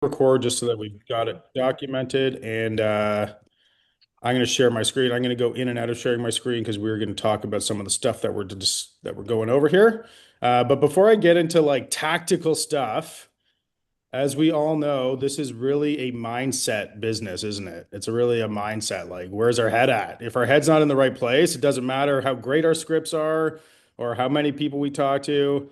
Record just so that we've got it documented. And I'm going to share my screen. I'm going to go in and out of sharing my screen because we're going to talk about some of the stuff that we're going over here. But before I get into like tactical stuff, as we all know, this is really a mindset business, isn't it? It's really a mindset. Like, where's our head at? If our head's not in the right place, it doesn't matter how great our scripts are or how many people we talk to.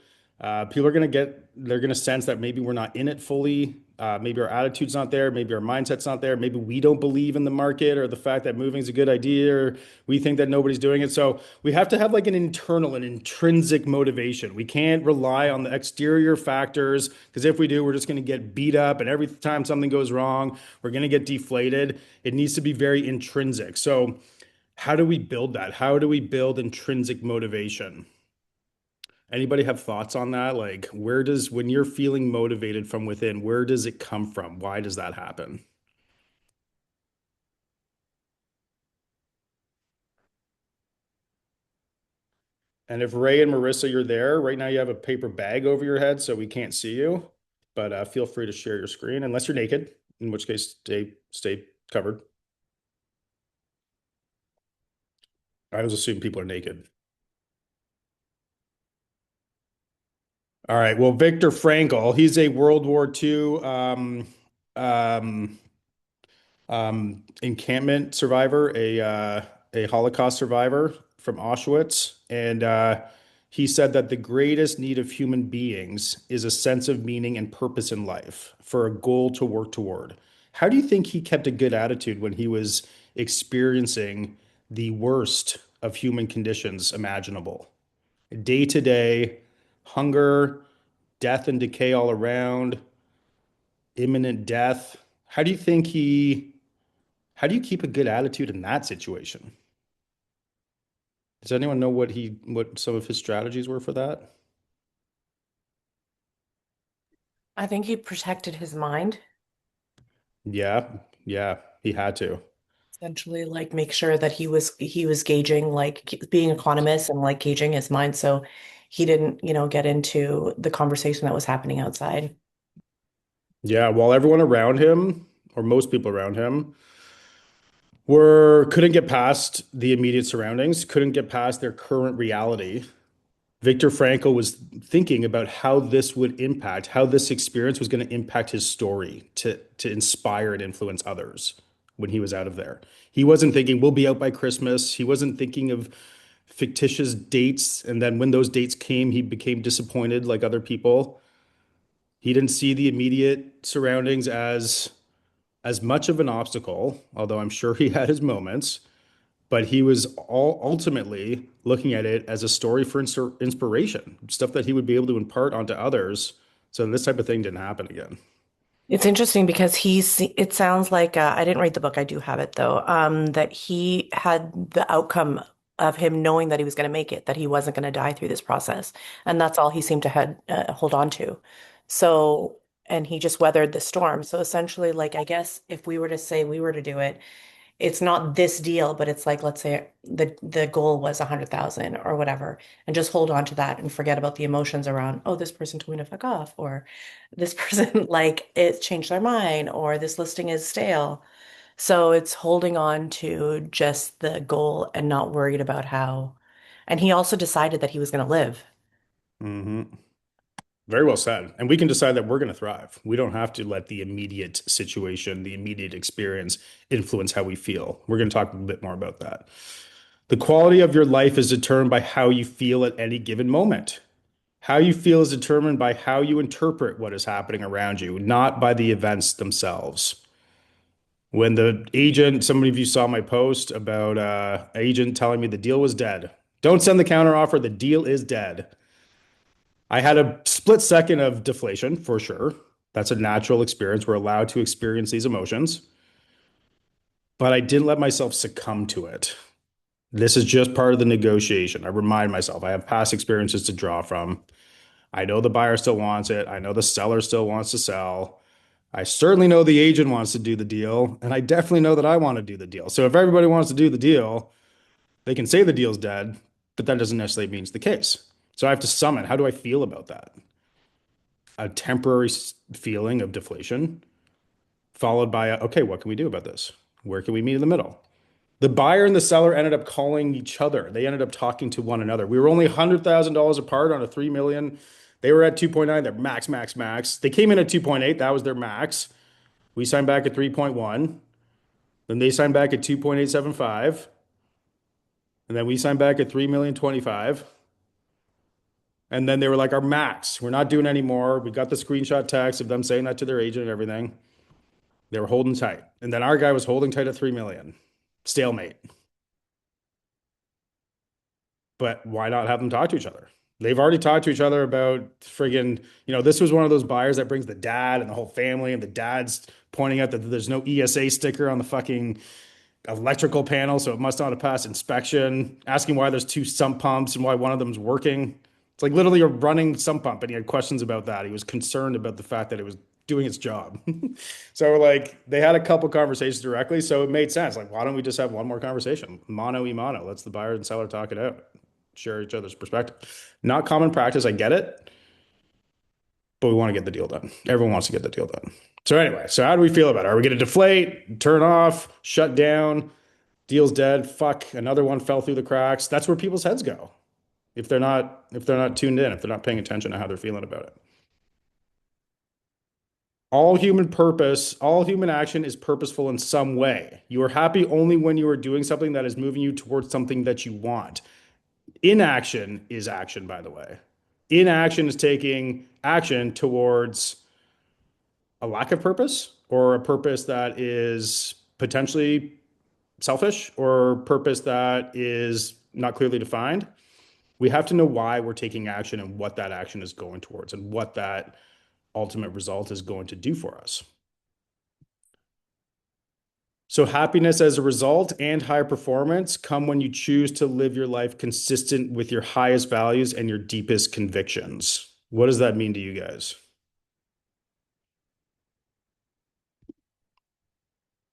People are they're going to sense that maybe we're not in it fully. Maybe our attitude's not there. Maybe our mindset's not there. Maybe we don't believe in the market or the fact that moving is a good idea, or we think that nobody's doing it. So we have to have like an internal and intrinsic motivation. We can't rely on the exterior factors because if we do, we're just going to get beat up. And every time something goes wrong, we're going to get deflated. It needs to be very intrinsic. So, how do we build that? How do we build intrinsic motivation? Anybody have thoughts on that? Like, when you're feeling motivated from within, where does it come from? Why does that happen? And if Ray and Marissa, you're there, right now you have a paper bag over your head, so we can't see you. But feel free to share your screen, unless you're naked, in which case stay covered. I always assume people are naked. All right. Well, Viktor Frankl, he's a World War II um, encampment survivor, a Holocaust survivor from Auschwitz, and he said that the greatest need of human beings is a sense of meaning and purpose in life, for a goal to work toward. How do you think he kept a good attitude when he was experiencing the worst of human conditions imaginable? Day to day, hunger, death and decay all around, imminent death. How do you think he How do you keep a good attitude in that situation? Does anyone know what some of his strategies were for that? I think he protected his mind, Yeah, yeah, he had to. essentially, like make sure that he was gauging, like being economist and like gauging his mind so he didn't, get into the conversation that was happening outside. Yeah, while everyone around him, or most people around him, were couldn't get past the immediate surroundings, couldn't get past their current reality. Viktor Frankl was thinking about how this experience was going to impact his story to inspire and influence others when he was out of there. He wasn't thinking we'll be out by Christmas. He wasn't thinking of fictitious dates, and then when those dates came, he became disappointed like other people. He didn't see the immediate surroundings as much of an obstacle, although I'm sure he had his moments, but he was all ultimately looking at it as a story for inspiration, stuff that he would be able to impart onto others. So this type of thing didn't happen again. It's interesting because it sounds like, I didn't read the book, I do have it though, that he had the outcome of him knowing that he was going to make it, that he wasn't going to die through this process. And that's all he seemed to hold on to. So, and he just weathered the storm. So essentially, like, I guess if we were to say we were to do it, it's not this deal, but it's like, let's say the goal was 100,000 or whatever, and just hold on to that and forget about the emotions around, oh, this person told me to fuck off, or this person like it changed their mind, or this listing is stale. So it's holding on to just the goal and not worried about how. And he also decided that he was going to live. Hmm. Very well said. And we can decide that we're going to thrive. We don't have to let the immediate situation, the immediate experience influence how we feel. We're going to talk a bit more about that. The quality of your life is determined by how you feel at any given moment. How you feel is determined by how you interpret what is happening around you, not by the events themselves. When the agent, some of you saw my post about agent telling me the deal was dead. Don't send the counter offer. The deal is dead. I had a split second of deflation for sure. That's a natural experience. We're allowed to experience these emotions, but I didn't let myself succumb to it. This is just part of the negotiation. I remind myself I have past experiences to draw from. I know the buyer still wants it. I know the seller still wants to sell. I certainly know the agent wants to do the deal, and I definitely know that I want to do the deal. So if everybody wants to do the deal, they can say the deal's dead, but that doesn't necessarily mean it's the case. So I have to summon, how do I feel about that? A temporary feeling of deflation, followed by okay, what can we do about this? Where can we meet in the middle? The buyer and the seller ended up calling each other. They ended up talking to one another. We were only $100,000 apart on a 3 million. They were at 2.9, their max, max, max. They came in at 2.8, that was their max. We signed back at 3.1. Then they signed back at 2.875. And then we signed back at 3,025,000. And then they were like, our max, we're not doing any more. We got the screenshot text of them saying that to their agent and everything. They were holding tight. And then our guy was holding tight at 3 million. Stalemate. But why not have them talk to each other? They've already talked to each other about friggin', this was one of those buyers that brings the dad and the whole family, and the dad's pointing out that there's no ESA sticker on the fucking electrical panel, so it must not have passed inspection, asking why there's two sump pumps and why one of them's working. It's like literally a running sump pump, and he had questions about that. He was concerned about the fact that it was doing its job. So like they had a couple conversations directly, so it made sense. Like, why don't we just have one more conversation? Mano y mano. Let's the buyer and seller talk it out, share each other's perspective. Not common practice, I get it, but we want to get the deal done. Everyone wants to get the deal done. So anyway, so how do we feel about it? Are we going to deflate, turn off, shut down? Deal's dead. Fuck, another one fell through the cracks. That's where people's heads go if they're not tuned in, if they're not paying attention to how they're feeling about it. All human action is purposeful in some way. You are happy only when you are doing something that is moving you towards something that you want. Inaction is action, by the way. Inaction is taking action towards a lack of purpose or a purpose that is potentially selfish or purpose that is not clearly defined. We have to know why we're taking action and what that action is going towards and what that ultimate result is going to do for us. So, happiness as a result and higher performance come when you choose to live your life consistent with your highest values and your deepest convictions. What does that mean to you guys?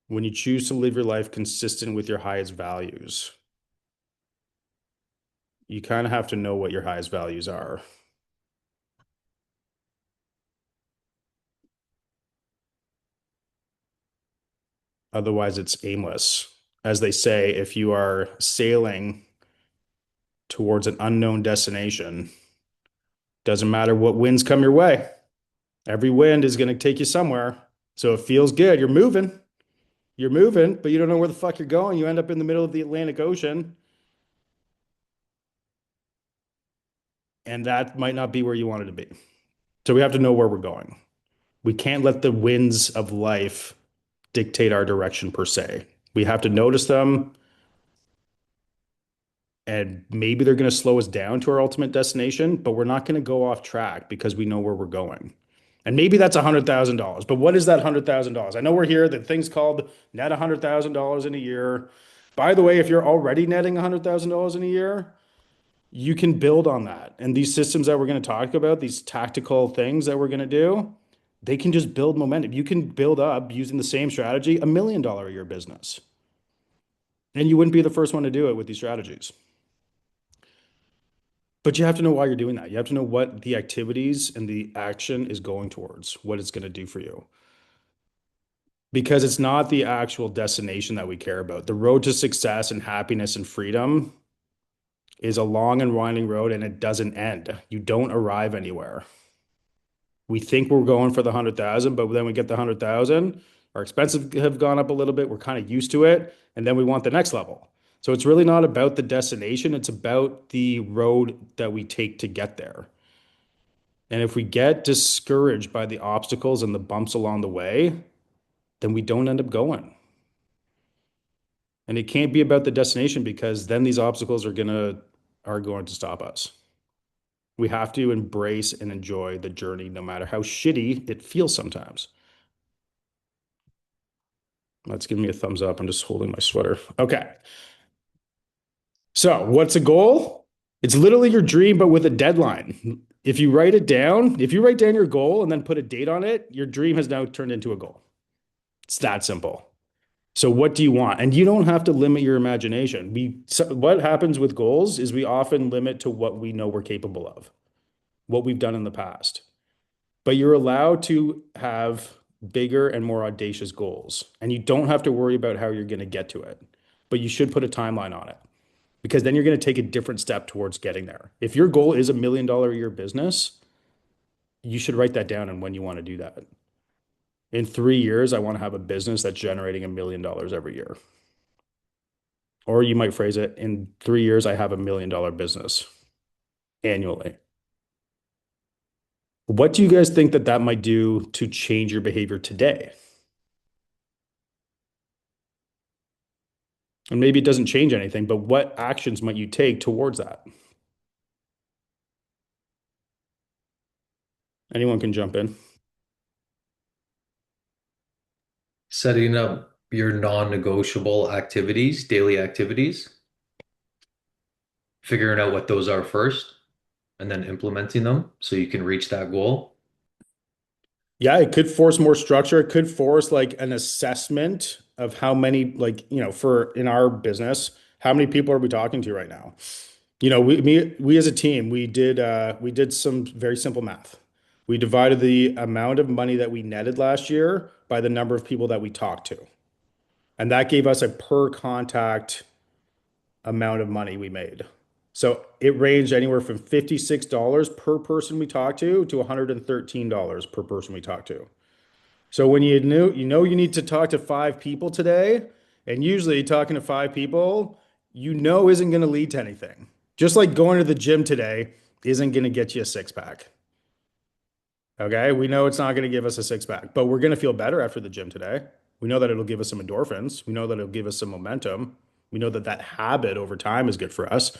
When you choose to live your life consistent with your highest values, you kind of have to know what your highest values are. Otherwise, it's aimless. As they say, if you are sailing towards an unknown destination, doesn't matter what winds come your way. Every wind is going to take you somewhere. So it feels good. You're moving, but you don't know where the fuck you're going. You end up in the middle of the Atlantic Ocean, and that might not be where you wanted to be. So we have to know where we're going. We can't let the winds of life dictate our direction per se. We have to notice them, and maybe they're going to slow us down to our ultimate destination, but we're not going to go off track because we know where we're going. And maybe that's $100,000, but what is that $100,000? I know we're here, the thing's called net $100,000 in a year. By the way, if you're already netting $100,000 in a year, you can build on that. And these systems that we're going to talk about, these tactical things that we're going to do, they can just build momentum. You can build up using the same strategy, $1 million a year business. And you wouldn't be the first one to do it with these strategies. But you have to know why you're doing that. You have to know what the activities and the action is going towards, what it's going to do for you. Because it's not the actual destination that we care about. The road to success and happiness and freedom is a long and winding road, and it doesn't end. You don't arrive anywhere. We think we're going for the 100,000, but then we get the 100,000. Our expenses have gone up a little bit. We're kind of used to it, and then we want the next level. So it's really not about the destination. It's about the road that we take to get there. And if we get discouraged by the obstacles and the bumps along the way, then we don't end up going. And it can't be about the destination because then these obstacles are going to stop us. We have to embrace and enjoy the journey, no matter how shitty it feels sometimes. That's giving me a thumbs up. I'm just holding my sweater. Okay. So, what's a goal? It's literally your dream, but with a deadline. If you write it down, if you write down your goal and then put a date on it, your dream has now turned into a goal. It's that simple. So, what do you want? And you don't have to limit your imagination. What happens with goals is we often limit to what we know we're capable of, what we've done in the past. But you're allowed to have bigger and more audacious goals. And you don't have to worry about how you're going to get to it, but you should put a timeline on it because then you're going to take a different step towards getting there. If your goal is $1 million a year business, you should write that down and when you want to do that. In 3 years, I want to have a business that's generating $1 million every year. Or you might phrase it, in 3 years, I have $1 million business annually. What do you guys think that that might do to change your behavior today? And maybe it doesn't change anything, but what actions might you take towards that? Anyone can jump in. Setting up your non-negotiable activities, daily activities, figuring out what those are first, and then implementing them so you can reach that goal. Yeah, it could force more structure. It could force like an assessment of how many, like, for in our business, how many people are we talking to right now? We as a team, we did some very simple math. We divided the amount of money that we netted last year by the number of people that we talked to. And that gave us a per contact amount of money we made. So it ranged anywhere from $56 per person we talked to $113 per person we talked to. So when you need to talk to 5 people today, and usually talking to 5 people, isn't going to lead to anything. Just like going to the gym today isn't going to get you a six pack. Okay, we know it's not going to give us a six pack, but we're going to feel better after the gym today. We know that it'll give us some endorphins. We know that it'll give us some momentum. We know that that habit over time is good for us.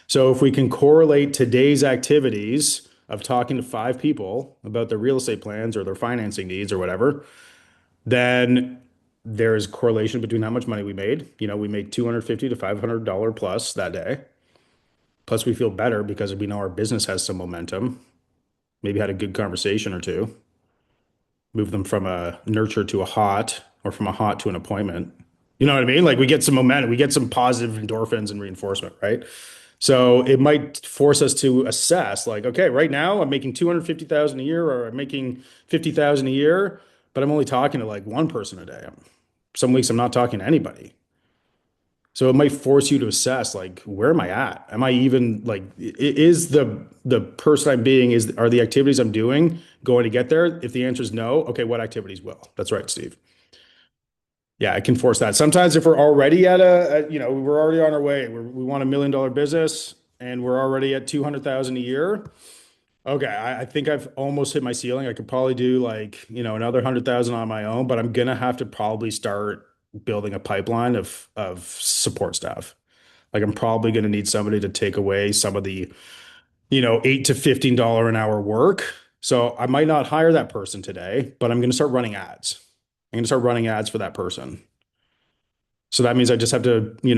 So if we can correlate today's activities of talking to 5 people about their real estate plans or their financing needs or whatever, then there's correlation between how much money we made. We made $250 to $500 plus that day. Plus, we feel better because we know our business has some momentum. Maybe had a good conversation or two, move them from a nurture to a hot or from a hot to an appointment. You know what I mean? Like we get some momentum, we get some positive endorphins and reinforcement, right? So it might force us to assess like, okay, right now I'm making 250,000 a year or I'm making 50,000 a year, but I'm only talking to like one person a day. Some weeks I'm not talking to anybody. So it might force you to assess like, where am I at? Am I even like, is the person I'm being, are the activities I'm doing going to get there? If the answer is no, okay, what activities will? That's right, Steve. Yeah, I can force that. Sometimes if we're already we're already on our way, we want $1 million business and we're already at 200,000 a year. Okay, I think I've almost hit my ceiling. I could probably do like, another 100,000 on my own, but I'm gonna have to probably start building a pipeline of support staff. Like I'm probably gonna need somebody to take away some of the, $8 to $15 an hour work. So I might not hire that person today, but I'm gonna start running ads. I'm gonna start running ads for that person. So that means I just have to, we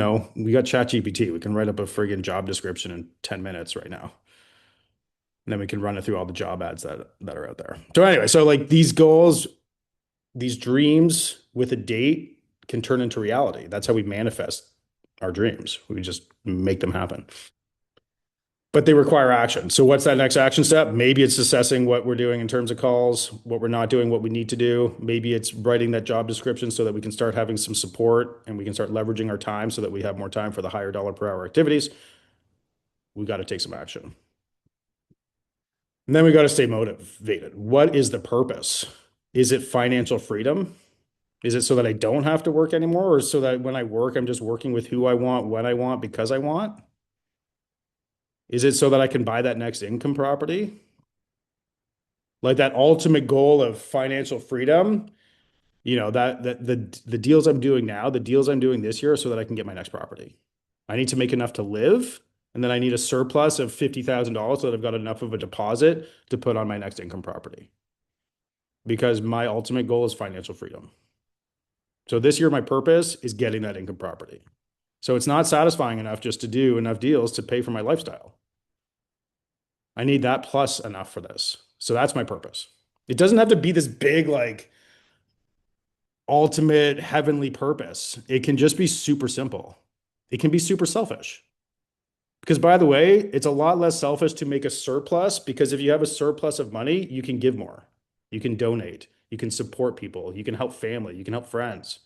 got ChatGPT. We can write up a friggin' job description in 10 minutes right now. And then we can run it through all the job ads that are out there. So anyway, so like these goals, these dreams with a date can turn into reality. That's how we manifest our dreams. We just make them happen. But they require action. So what's that next action step? Maybe it's assessing what we're doing in terms of calls, what we're not doing, what we need to do. Maybe it's writing that job description so that we can start having some support and we can start leveraging our time so that we have more time for the higher dollar per hour activities. We got to take some action. And then we got to stay motivated. What is the purpose? Is it financial freedom? Is it so that I don't have to work anymore? Or so that when I work, I'm just working with who I want, when I want, because I want? Is it so that I can buy that next income property? Like that ultimate goal of financial freedom, that the deals I'm doing now, the deals I'm doing this year are so that I can get my next property. I need to make enough to live, and then I need a surplus of $50,000 so that I've got enough of a deposit to put on my next income property. Because my ultimate goal is financial freedom. So this year, my purpose is getting that income property. So it's not satisfying enough just to do enough deals to pay for my lifestyle. I need that plus enough for this. So that's my purpose. It doesn't have to be this big, like, ultimate heavenly purpose. It can just be super simple. It can be super selfish. Because by the way, it's a lot less selfish to make a surplus because if you have a surplus of money, you can give more. You can donate. You can support people. You can help family. You can help friends.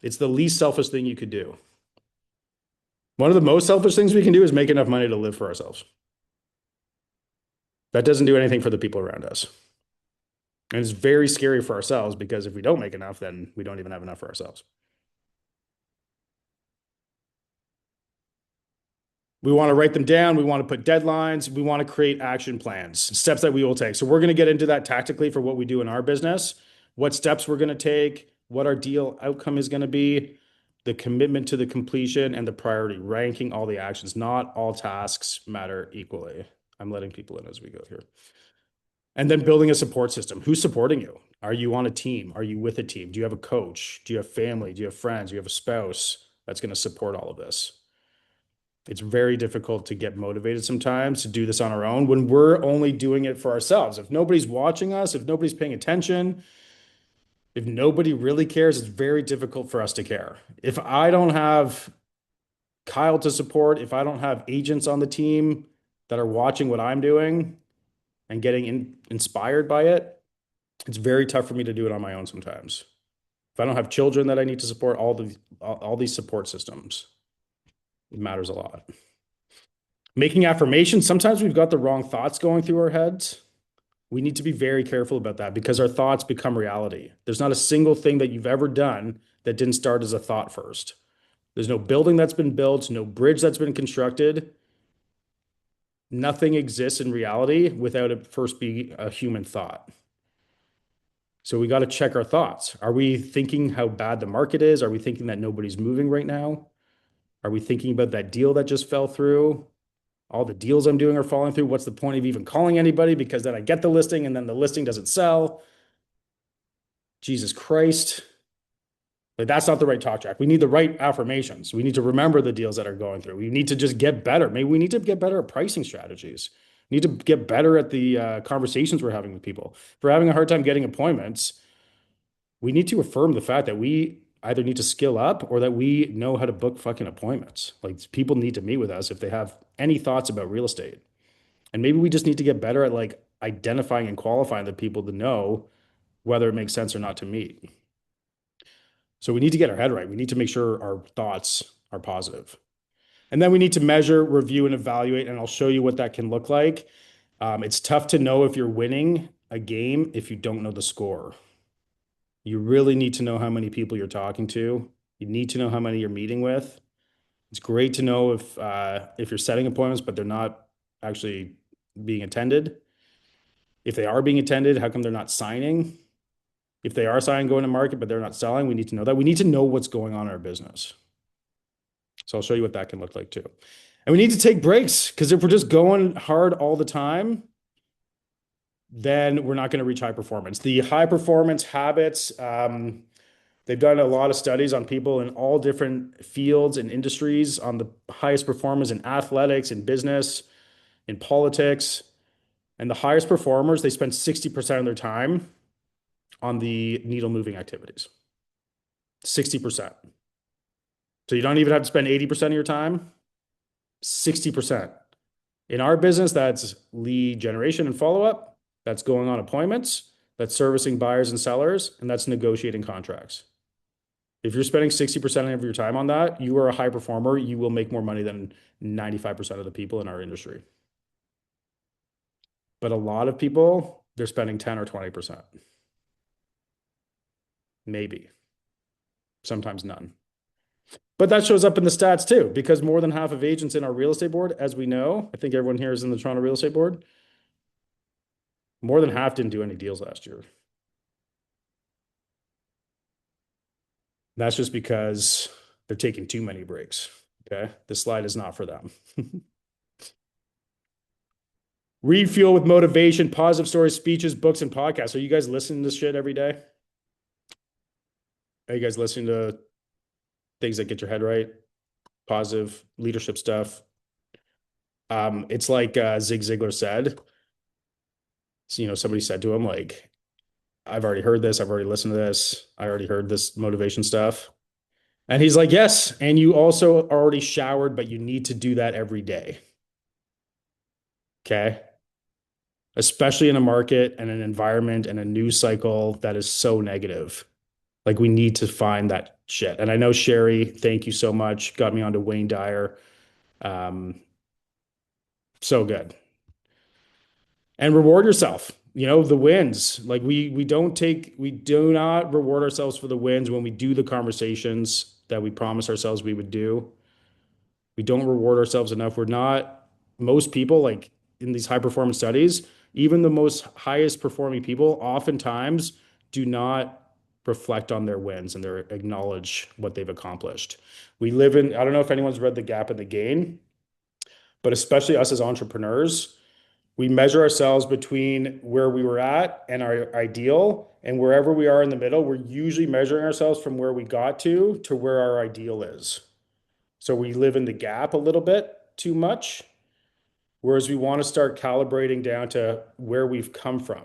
It's the least selfish thing you could do. One of the most selfish things we can do is make enough money to live for ourselves. That doesn't do anything for the people around us. And it's very scary for ourselves because if we don't make enough, then we don't even have enough for ourselves. We want to write them down. We want to put deadlines. We want to create action plans, steps that we will take. So we're going to get into that tactically for what we do in our business, what steps we're going to take, what our deal outcome is going to be, the commitment to the completion, and the priority, ranking all the actions. Not all tasks matter equally. I'm letting people in as we go here. And then building a support system. Who's supporting you? Are you on a team? Are you with a team? Do you have a coach? Do you have family? Do you have friends? Do you have a spouse that's going to support all of this? It's very difficult to get motivated sometimes to do this on our own when we're only doing it for ourselves. If nobody's watching us, if nobody's paying attention, if nobody really cares, it's very difficult for us to care. If I don't have Kyle to support, if I don't have agents on the team that are watching what I'm doing and getting inspired by it, it's very tough for me to do it on my own sometimes. If I don't have children that I need to support, all these support systems, it matters a lot. Making affirmations, sometimes we've got the wrong thoughts going through our heads. We need to be very careful about that because our thoughts become reality. There's not a single thing that you've ever done that didn't start as a thought first. There's no building that's been built, no bridge that's been constructed. Nothing exists in reality without it first being a human thought. So we got to check our thoughts. Are we thinking how bad the market is? Are we thinking that nobody's moving right now? Are we thinking about that deal that just fell through? All the deals I'm doing are falling through. What's the point of even calling anybody? Because then I get the listing and then the listing doesn't sell. Jesus Christ. Like that's not the right talk track. We need the right affirmations. We need to remember the deals that are going through. We need to just get better. Maybe we need to get better at pricing strategies. We need to get better at the conversations we're having with people. If we're having a hard time getting appointments, we need to affirm the fact that we either need to skill up or that we know how to book fucking appointments. Like people need to meet with us if they have any thoughts about real estate. And maybe we just need to get better at like identifying and qualifying the people to know whether it makes sense or not to meet. So we need to get our head right. We need to make sure our thoughts are positive. And then we need to measure, review, and evaluate. And I'll show you what that can look like. It's tough to know if you're winning a game if you don't know the score. You really need to know how many people you're talking to. You need to know how many you're meeting with. It's great to know if you're setting appointments, but they're not actually being attended. If they are being attended, how come they're not signing? If they are signing, going to market, but they're not selling, we need to know that. We need to know what's going on in our business. So I'll show you what that can look like too. And we need to take breaks because if we're just going hard all the time, then we're not going to reach high performance. The high performance habits, they've done a lot of studies on people in all different fields and industries on the highest performers in athletics, in business, in politics. And the highest performers, they spend 60% of their time on the needle moving activities. 60%. So you don't even have to spend 80% of your time, 60%. In our business, that's lead generation and follow-up. That's going on appointments. That's servicing buyers and sellers, and that's negotiating contracts. If you're spending 60% of your time on that, you are a high performer. You will make more money than 95% of the people in our industry. But a lot of people, they're spending 10 or 20%. Maybe. Sometimes none. But that shows up in the stats too, because more than half of agents in our real estate board, as we know, I think everyone here is in the Toronto real estate board, more than half didn't do any deals last year. That's just because they're taking too many breaks. Okay. This slide is not for them. Refuel with motivation, positive stories, speeches, books, and podcasts. Are you guys listening to this shit every day? Are you guys listening to things that get your head right? Positive leadership stuff. It's like Zig Ziglar said. So, somebody said to him, like, I've already heard this. I've already listened to this. I already heard this motivation stuff. And he's like, yes. And you also already showered, but you need to do that every day. Okay. especially in a market and an environment and a news cycle that is so negative. Like we need to find that shit. And I know Sherry, thank you so much, got me onto Wayne Dyer. Um, so good. And reward yourself. You know, the wins. Like we do not reward ourselves for the wins when we do the conversations that we promise ourselves we would do. We don't reward ourselves enough. We're not, most people, like in these high performance studies, even the most highest performing people oftentimes do not reflect on their wins and their acknowledge what they've accomplished. We live in, I don't know if anyone's read The Gap and the Gain, but especially us as entrepreneurs, we measure ourselves between where we were at and our ideal. And wherever we are in the middle, we're usually measuring ourselves from where we got to where our ideal is. So we live in the gap a little bit too much, whereas we want to start calibrating down to where we've come from.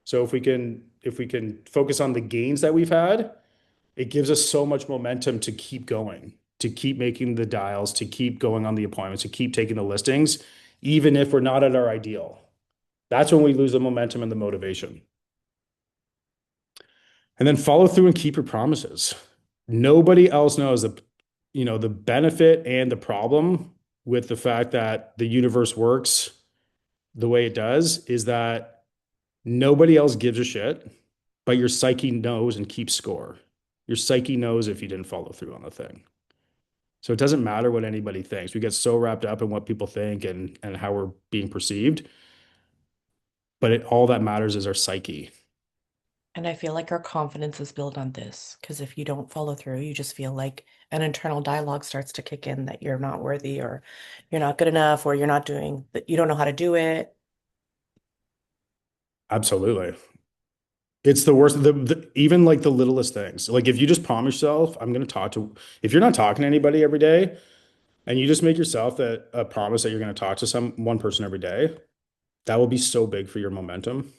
So if we can focus on the gains that we've had, it gives us so much momentum to keep going, to keep making the dials, to keep going on the appointments, to keep taking the listings, even if we're not at our ideal. That's when we lose the momentum and the motivation. And then follow through and keep your promises. Nobody else knows the benefit and the problem with the fact that the universe works the way it does is that nobody else gives a shit, but your psyche knows and keeps score. Your psyche knows if you didn't follow through on the thing. So it doesn't matter what anybody thinks. We get so wrapped up in what people think and how we're being perceived, but all that matters is our psyche. And I feel like our confidence is built on this because if you don't follow through, you just feel like an internal dialogue starts to kick in that you're not worthy or you're not good enough or you're not doing that, you don't know how to do it. Absolutely. It's the worst. Even like the littlest things. Like if you just promise yourself, I'm going to talk to, if you're not talking to anybody every day and you just make yourself that a promise that you're going to talk to one person every day, that will be so big for your momentum.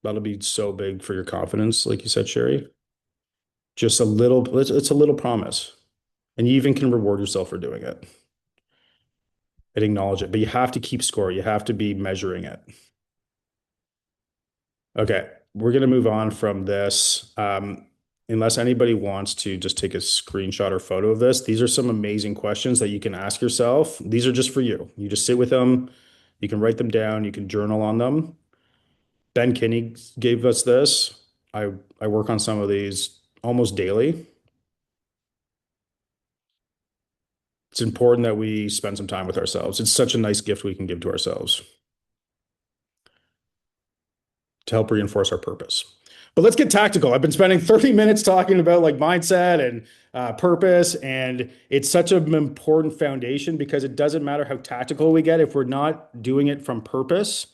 That'll be so big for your confidence, like you said, Sherry. Just a little, it's a little promise. And you even can reward yourself for doing it and acknowledge it. But you have to keep score. You have to be measuring it. Okay, we're going to move on from this. Unless anybody wants to just take a screenshot or photo of this, these are some amazing questions that you can ask yourself. These are just for you. You just sit with them, you can write them down, you can journal on them. Ben Kinney gave us this. I work on some of these almost daily. It's important that we spend some time with ourselves. It's such a nice gift we can give to ourselves to help reinforce our purpose. But let's get tactical. I've been spending 30 minutes talking about like mindset and purpose, and it's such an important foundation because it doesn't matter how tactical we get if we're not doing it from purpose.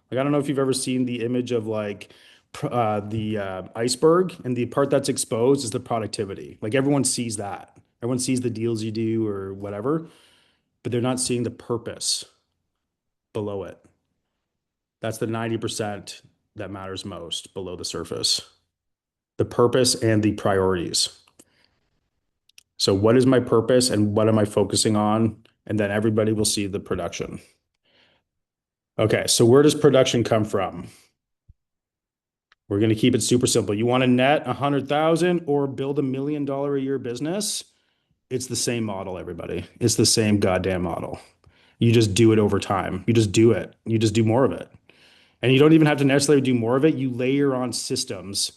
Like I don't know if you've ever seen the image of like the iceberg, and the part that's exposed is the productivity. Like everyone sees that. Everyone sees the deals you do or whatever, but they're not seeing the purpose below it. That's the 90% that matters most below the surface. The purpose and the priorities. So, what is my purpose and what am I focusing on? And then everybody will see the production. Okay, so where does production come from? We're going to keep it super simple. You want to net 100,000 or build $1 million a year business? It's the same model, everybody. It's the same goddamn model. You just do it over time. You just do it. You just do more of it. And you don't even have to necessarily do more of it. You layer on systems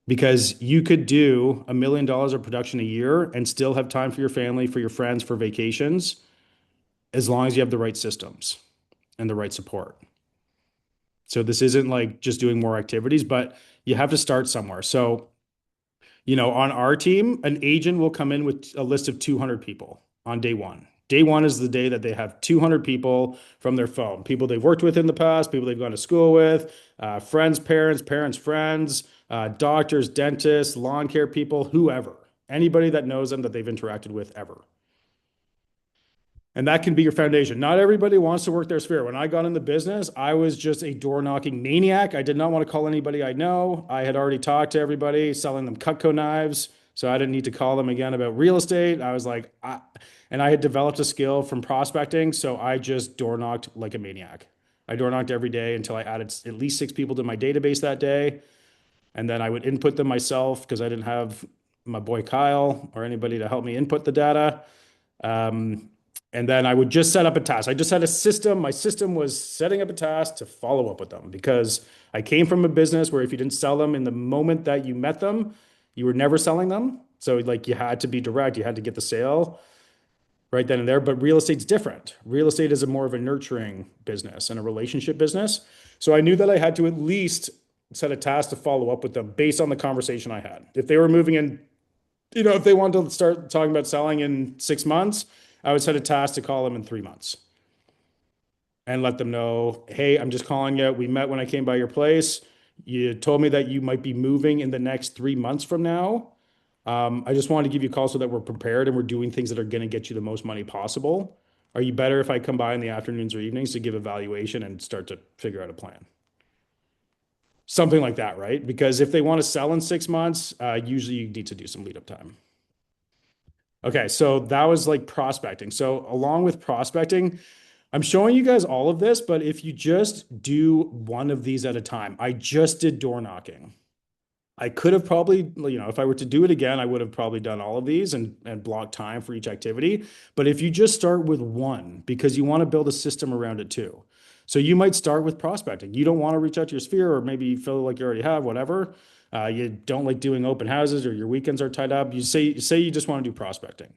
because you could do $1 million of production a year and still have time for your family, for your friends, for vacations, as long as you have the right systems and the right support. So this isn't like just doing more activities, but you have to start somewhere. So, on our team, an agent will come in with a list of 200 people on day one. Day one is the day that they have 200 people from their phone, people they've worked with in the past, people they've gone to school with, friends, parents, friends, doctors, dentists, lawn care people, whoever, anybody that knows them that they've interacted with ever. And that can be your foundation. Not everybody wants to work their sphere. When I got in the business, I was just a door knocking maniac. I did not want to call anybody I know. I had already talked to everybody, selling them Cutco knives. So I didn't need to call them again about real estate. I was like, and I had developed a skill from prospecting. So I just door knocked like a maniac. I door knocked every day until I added at least 6 people to my database that day. And then I would input them myself because I didn't have my boy Kyle or anybody to help me input the data. Um, and then I would just set up a task. I just had a system. My system was setting up a task to follow up with them because I came from a business where if you didn't sell them in the moment that you met them, you were never selling them. So like you had to be direct, you had to get the sale right then and there. But real estate's different. Real estate is a more of a nurturing business and a relationship business. So I knew that I had to at least set a task to follow up with them based on the conversation I had. If they were moving in, if they wanted to start talking about selling in 6 months, I would set a task to call them in 3 months and let them know, hey, I'm just calling you. We met when I came by your place. You told me that you might be moving in the next 3 months from now. I just wanted to give you a call so that we're prepared and we're doing things that are going to get you the most money possible. Are you better if I come by in the afternoons or evenings to give evaluation and start to figure out a plan? Something like that, right? Because if they want to sell in 6 months, usually you need to do some lead up time. Okay, so that was like prospecting. So along with prospecting, I'm showing you guys all of this, but if you just do one of these at a time, I just did door knocking. I could have probably, if I were to do it again, I would have probably done all of these and block time for each activity. But if you just start with one, because you want to build a system around it too. So you might start with prospecting. You don't want to reach out to your sphere, or maybe you feel like you already have, whatever. You don't like doing open houses, or your weekends are tied up. You say you just want to do prospecting.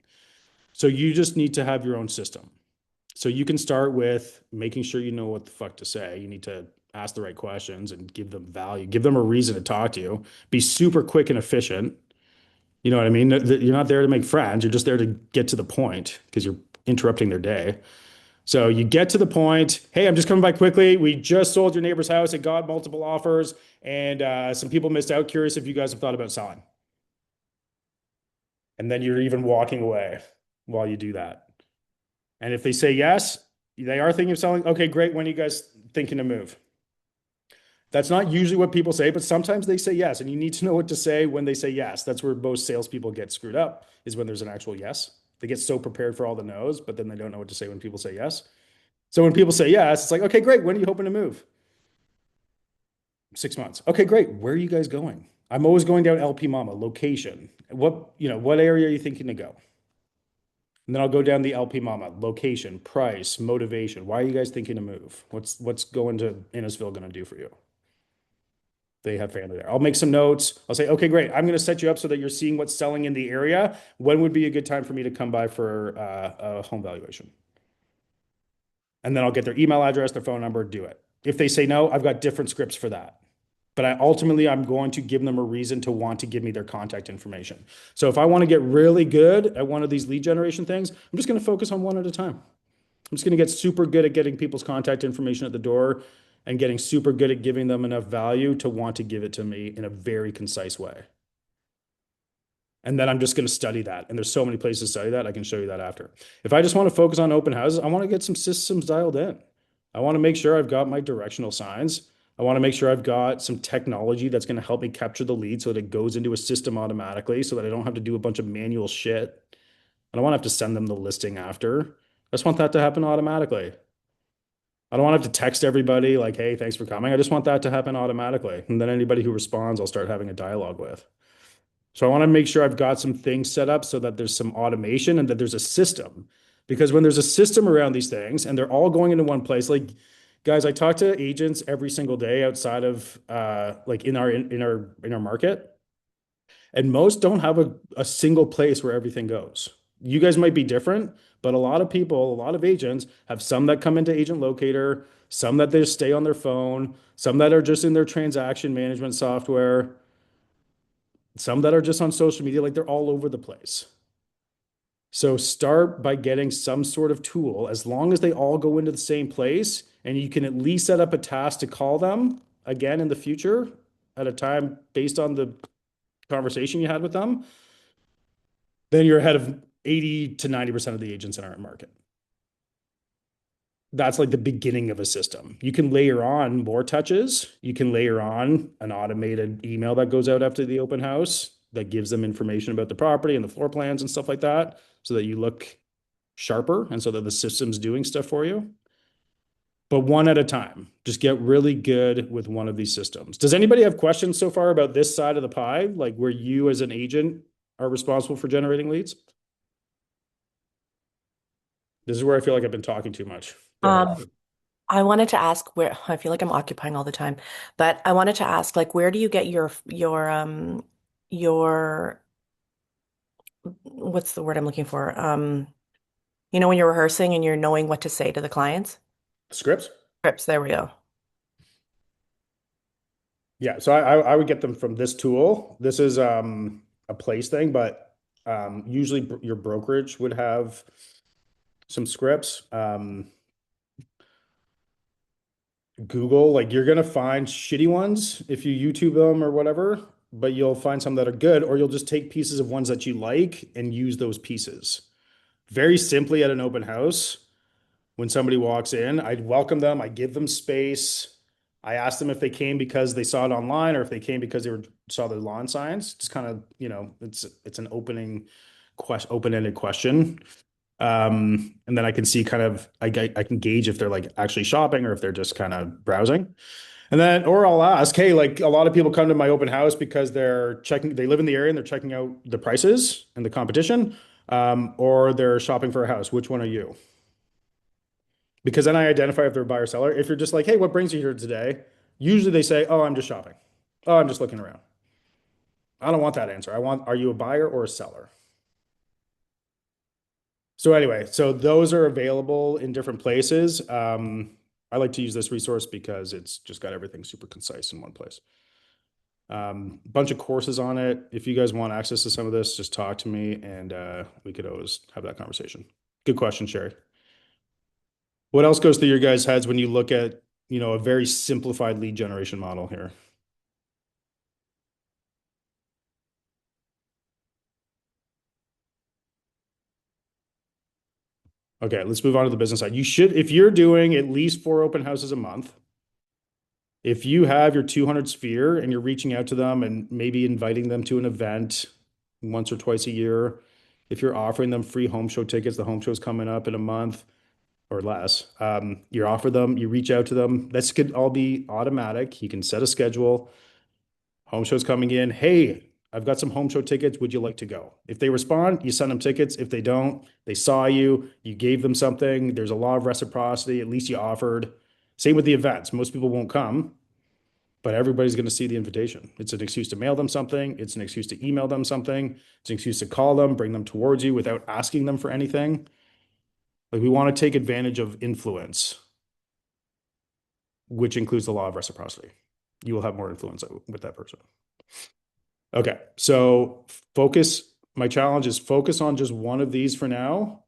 So you just need to have your own system. So you can start with making sure you know what the fuck to say. You need to ask the right questions and give them value, give them a reason to talk to you. Be super quick and efficient. You know what I mean? You're not there to make friends. You're just there to get to the point because you're interrupting their day. So you get to the point. Hey, I'm just coming by quickly. We just sold your neighbor's house. It got multiple offers, and some people missed out. Curious if you guys have thought about selling. And then you're even walking away while you do that. And if they say yes, they are thinking of selling. Okay, great. When are you guys thinking to move? That's not usually what people say, but sometimes they say yes, and you need to know what to say when they say yes. That's where most salespeople get screwed up, is when there's an actual yes. They get so prepared for all the no's, but then they don't know what to say when people say yes. So when people say yes, it's like, okay, great. When are you hoping to move? 6 months. Okay, great. Where are you guys going? I'm always going down LP Mama, location. What area are you thinking to go? And then I'll go down the LP Mama, location, price, motivation. Why are you guys thinking to move? What's going to Innisfil going to do for you? They have family there. I'll make some notes. I'll say, okay, great. I'm going to set you up so that you're seeing what's selling in the area. When would be a good time for me to come by for a home valuation? And then I'll get their email address, their phone number, do it. If they say no, I've got different scripts for that. But I'm going to give them a reason to want to give me their contact information. So if I want to get really good at one of these lead generation things, I'm just going to focus on one at a time. I'm just going to get super good at getting people's contact information at the door and getting super good at giving them enough value to want to give it to me in a very concise way. And then I'm just going to study that. And there's so many places to study that. I can show you that after. If I just want to focus on open houses, I want to get some systems dialed in. I want to make sure I've got my directional signs. I want to make sure I've got some technology that's going to help me capture the lead so that it goes into a system automatically so that I don't have to do a bunch of manual shit. I don't want to have to send them the listing after. I just want that to happen automatically. I don't want to have to text everybody like, hey, thanks for coming. I just want that to happen automatically. And then anybody who responds, I'll start having a dialogue with. So I want to make sure I've got some things set up so that there's some automation and that there's a system. Because when there's a system around these things and they're all going into one place, like guys, I talk to agents every single day outside of like in our market, and most don't have a single place where everything goes. You guys might be different, but a lot of people, a lot of agents have some that come into Agent Locator, some that they just stay on their phone, some that are just in their transaction management software, some that are just on social media, like they're all over the place. So start by getting some sort of tool, as long as they all go into the same place, and you can at least set up a task to call them again in the future at a time based on the conversation you had with them, then you're ahead of 80 to 90% of the agents in our market. That's like the beginning of a system. You can layer on more touches. You can layer on an automated email that goes out after the open house that gives them information about the property and the floor plans and stuff like that so that you look sharper and so that the system's doing stuff for you. but one at a time. Just get really good with one of these systems. Does anybody have questions so far about this side of the pie, like where you as an agent are responsible for generating leads? This is where I feel like I've been talking too much. Go ahead. Um, I wanted to ask where I feel like I'm occupying all the time, but I wanted to ask like where do you get your what's the word I'm looking for? When you're rehearsing and you're knowing what to say to the clients? Scripts? Scripts, there we go. Yeah, so I would get them from this tool. This is a place thing, but usually your brokerage would have some scripts. Google, like you're gonna find shitty ones if you YouTube them or whatever, but you'll find some that are good, or you'll just take pieces of ones that you like and use those pieces. Very simply at an open house, when somebody walks in, I'd welcome them, I give them space. I ask them if they came because they saw it online or if they came because saw the lawn signs. Just kind of, it's an open-ended question. And then I can see kind of I can gauge if they're like actually shopping or if they're just kind of browsing. And then or I'll ask, hey, like a lot of people come to my open house because they live in the area and they're checking out the prices and the competition, or they're shopping for a house. Which one are you? Because then I identify if they're a buyer or seller. If you're just like, hey, what brings you here today? Usually they say, oh, I'm just shopping. Oh, I'm just looking around. I don't want that answer. Are you a buyer or a seller? So anyway, so those are available in different places. I like to use this resource because it's just got everything super concise in one place. Bunch of courses on it. If you guys want access to some of this, just talk to me and we could always have that conversation. Good question, Sherry. What else goes through your guys' heads when you look at, a very simplified lead generation model here? Okay, let's move on to the business side. If you're doing at least 4 open houses a month, if you have your 200 sphere and you're reaching out to them and maybe inviting them to an event once or twice a year, if you're offering them free home show tickets, the home show's coming up in a month or less, you offer them, you reach out to them. This could all be automatic. You can set a schedule. Home show's coming in. Hey, I've got some home show tickets. Would you like to go? If they respond, you send them tickets. If they don't, they saw you, you gave them something. There's a law of reciprocity. At least you offered. Same with the events. Most people won't come, but everybody's going to see the invitation. It's an excuse to mail them something. It's an excuse to email them something. It's an excuse to call them, bring them towards you without asking them for anything. Like we want to take advantage of influence, which includes the law of reciprocity. You will have more influence with that person. Okay, so my challenge is focus on just one of these for now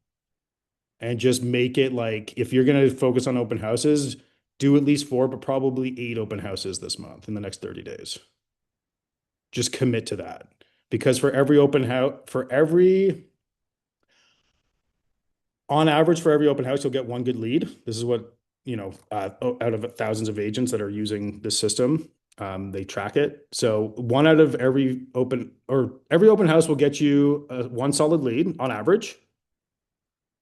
and just make it like if you're going to focus on open houses, do at least 4, but probably 8 open houses this month in the next 30 days. Just commit to that because on average, for every open house, you'll get one good lead. This is what, out of thousands of agents that are using this system, they track it. So one out of every open house will get you one solid lead on average.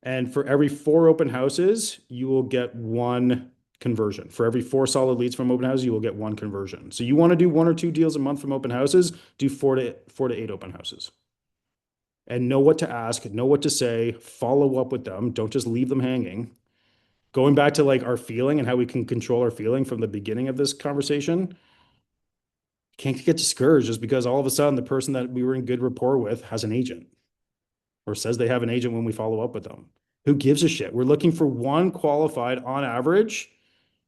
And for every 4 open houses, you will get one conversion. For every 4 solid leads from open houses, you will get one conversion. So you want to do 1 or 2 deals a month from open houses, do 4 to 8 open houses. And know what to ask, know what to say, follow up with them. Don't just leave them hanging. Going back to like our feeling and how we can control our feeling from the beginning of this conversation, can't get discouraged just because all of a sudden the person that we were in good rapport with has an agent or says they have an agent when we follow up with them. Who gives a shit? We're looking for one qualified on average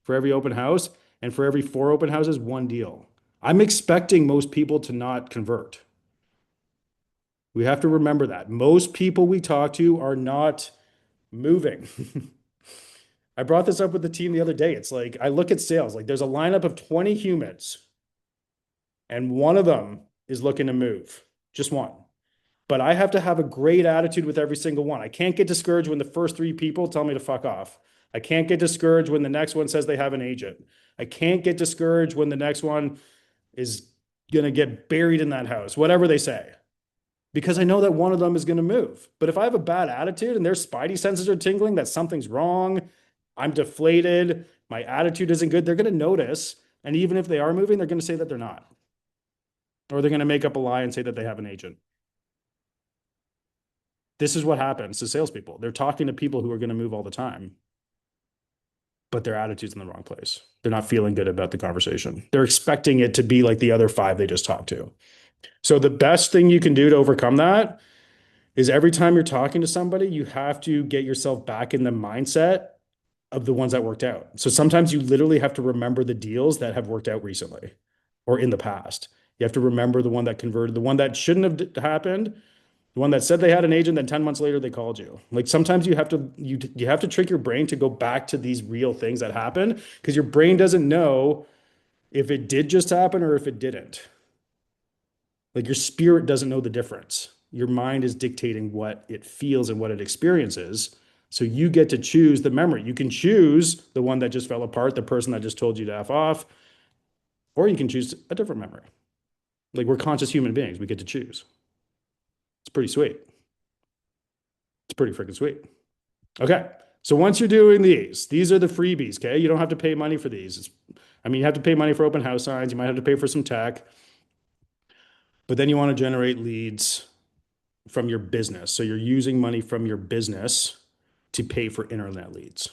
for every open house, and for every 4 open houses, one deal. I'm expecting most people to not convert. We have to remember that. Most people we talk to are not moving. I brought this up with the team the other day. It's like I look at sales, like there's a lineup of 20 humans, and one of them is looking to move. Just one. But I have to have a great attitude with every single one. I can't get discouraged when the first 3 people tell me to fuck off. I can't get discouraged when the next one says they have an agent. I can't get discouraged when the next one is going to get buried in that house, whatever they say, because I know that one of them is going to move. But if I have a bad attitude and their spidey senses are tingling that something's wrong, I'm deflated. My attitude isn't good. They're going to notice. And even if they are moving, they're going to say that they're not. Or they're going to make up a lie and say that they have an agent. This is what happens to salespeople. They're talking to people who are going to move all the time, but their attitude's in the wrong place. They're not feeling good about the conversation. They're expecting it to be like the other five they just talked to. So the best thing you can do to overcome that is every time you're talking to somebody, you have to get yourself back in the mindset of the ones that worked out. So sometimes you literally have to remember the deals that have worked out recently or in the past. You have to remember the one that converted, the one that shouldn't have happened, the one that said they had an agent, then 10 months later they called you. Like sometimes you have to trick your brain to go back to these real things that happened because your brain doesn't know if it did just happen or if it didn't. Like your spirit doesn't know the difference. Your mind is dictating what it feels and what it experiences. So you get to choose the memory. You can choose the one that just fell apart, the person that just told you to F off, or you can choose a different memory. Like we're conscious human beings, we get to choose. It's pretty sweet. It's pretty freaking sweet. Okay. So once you're doing these are the freebies. Okay. You don't have to pay money for these. I mean, you have to pay money for open house signs. You might have to pay for some tech, but then you want to generate leads from your business. So you're using money from your business to pay for internet leads.